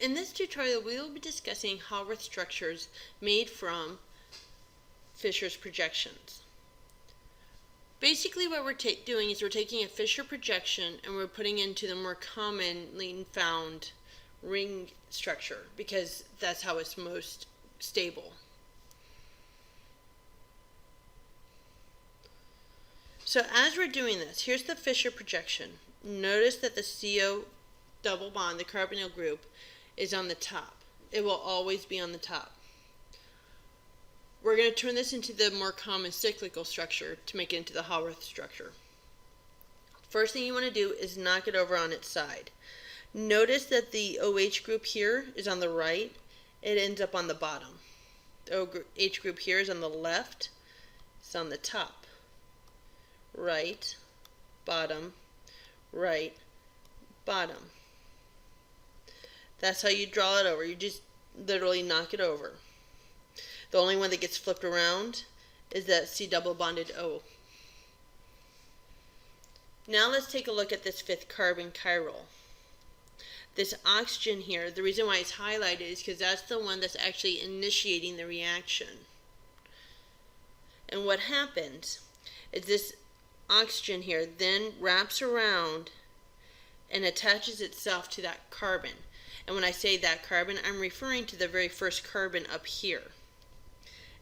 In this tutorial, we will be discussing Haworth structures made from Fischer's projections. Basically, what we're doing is we're taking a Fischer projection and we're putting into the more commonly found ring structure because that's how it's most stable. So as we're doing this, here's the Fischer projection. Notice that the CO double bond, the carbonyl group, is on the top. It will always be on the top. We're going to turn this into the more common cyclical structure to make it into the Haworth structure. First thing you want to do is knock it over on its side. Notice that the OH group here is on the right. It ends up on the bottom. The OH group here is on the left. It's on the top. Right, bottom, right, bottom. That's how you draw it over. You just literally knock it over. The only one that gets flipped around is that C double bonded O. Now let's take a look at this fifth carbon chiral. This oxygen here, the reason why it's highlighted is because that's the one that's actually initiating the reaction. And what happens is this oxygen here then wraps around and attaches itself to that carbon. And when I say that carbon, I'm referring to the very first carbon up here.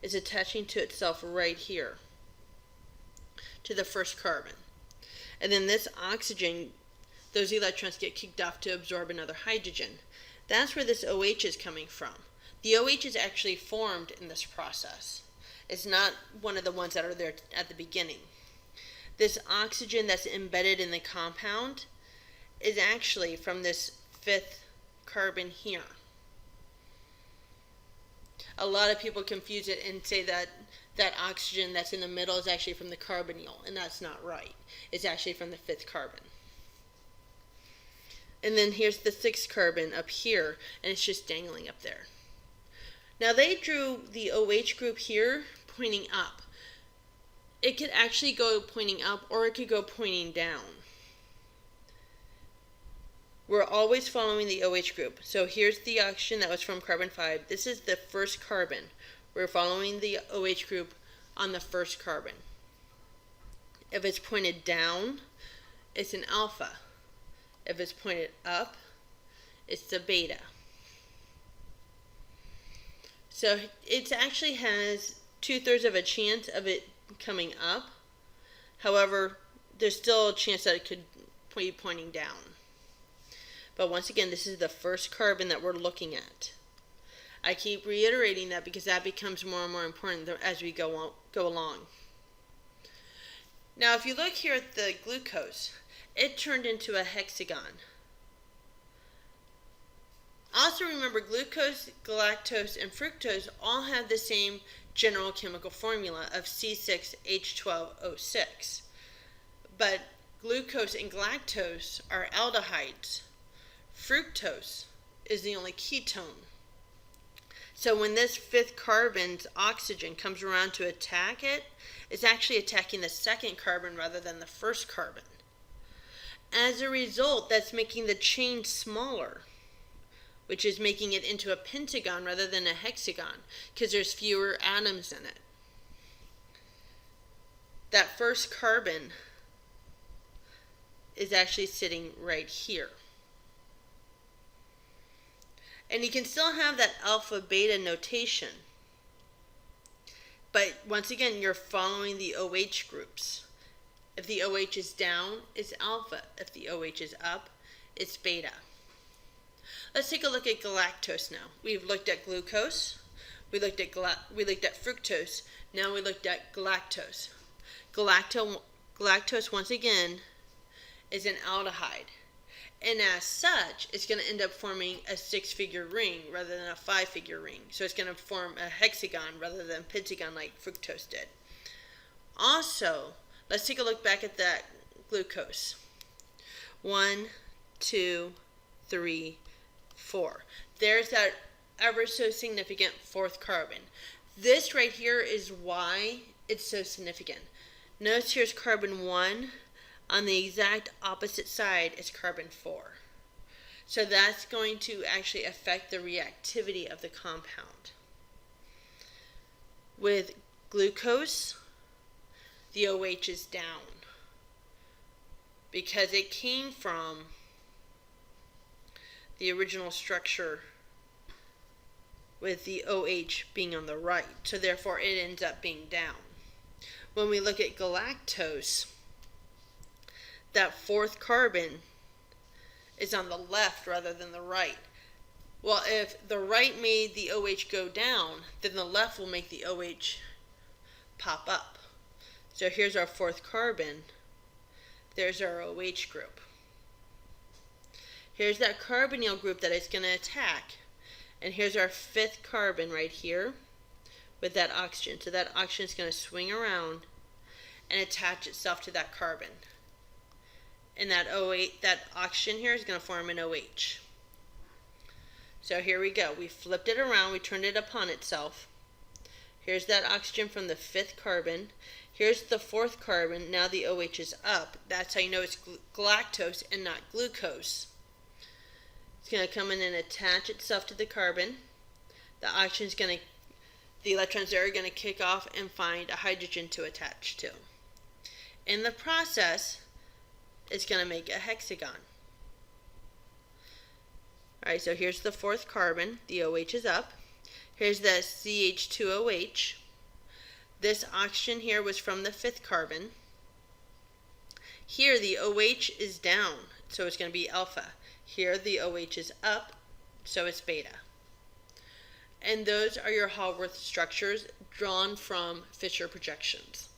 It's attaching to itself right here, to the first carbon. And then this oxygen, those electrons get kicked off to absorb another hydrogen. That's where this OH is coming from. The OH is actually formed in this process. It's not one of the ones that are there at the beginning. This oxygen that's embedded in the compound is actually from this fifth carbon here. A lot of people confuse it and say that that oxygen that's in the middle is actually from the carbonyl, and that's not right. It's actually from the fifth carbon. And then here's the sixth carbon up here, and it's just dangling up there. Now they drew the OH group here pointing up. It could actually go pointing up or it could go pointing down. We're always following the OH group. So here's the oxygen that was from carbon 5. This is the first carbon. We're following the OH group on the first carbon. If it's pointed down, it's an alpha. If it's pointed up, it's the beta. So it actually has 2/3 of a chance of it coming up. However, there's still a chance that it could be pointing down. But once again, this is the first carbon that we're looking at. I keep reiterating that because that becomes more and more important as we go along. Now, if you look here at the glucose, it turned into a hexagon. Also remember, glucose, galactose, and fructose all have the same general chemical formula of C6H12O6. But glucose and galactose are aldehydes. Fructose is the only ketone. So when this fifth carbon's oxygen comes around to attack it, it's actually attacking the second carbon rather than the first carbon. As a result, that's making the chain smaller, which is making it into a pentagon rather than a hexagon because there's fewer atoms in it. That first carbon is actually sitting right here. And you can still have that alpha beta notation. But once again, you're following the OH groups. If the OH is down, it's alpha. If the OH is up, it's beta. Let's take a look at galactose now. We've looked at glucose, we looked at fructose, now we looked at galactose. Galactose, once again, is an aldehyde. And as such, it's going to end up forming a 6-figure ring rather than a 5-figure ring. So it's going to form a hexagon rather than a pentagon like fructose did. Also, let's take a look back at that glucose. 1, 2, 3, 4. There's that ever so significant fourth carbon. This right here is why it's so significant. Notice here's carbon 1. On the exact opposite side is carbon 4. So that's going to actually affect the reactivity of the compound. With glucose, the OH is down because it came from the original structure with the OH being on the right, so therefore it ends up being down. When we look at galactose, that fourth carbon is on the left rather than the right. Well, if the right made the OH go down, then the left will make the OH pop up. So here's our fourth carbon. There's our OH group. Here's that carbonyl group that it's going to attack. And here's our fifth carbon right here with that oxygen. So that oxygen is going to swing around and attach itself to that carbon. And that OH, that oxygen here is going to form an OH. So here we go. We flipped it around. We turned it upon itself. Here's that oxygen from the fifth carbon. Here's the fourth carbon. Now the OH is up. That's how you know it's galactose and not glucose. It's going to come in and attach itself to the carbon. The oxygen's going to, the electrons there are going to kick off and find a hydrogen to attach to. In the process, it's going to make a hexagon. Alright, so here's the fourth carbon. The OH is up. Here's the CH2OH. This oxygen here was from the fifth carbon. Here the OH is down, so it's going to be alpha. Here the OH is up, so it's beta. And those are your Haworth structures drawn from Fischer Projections.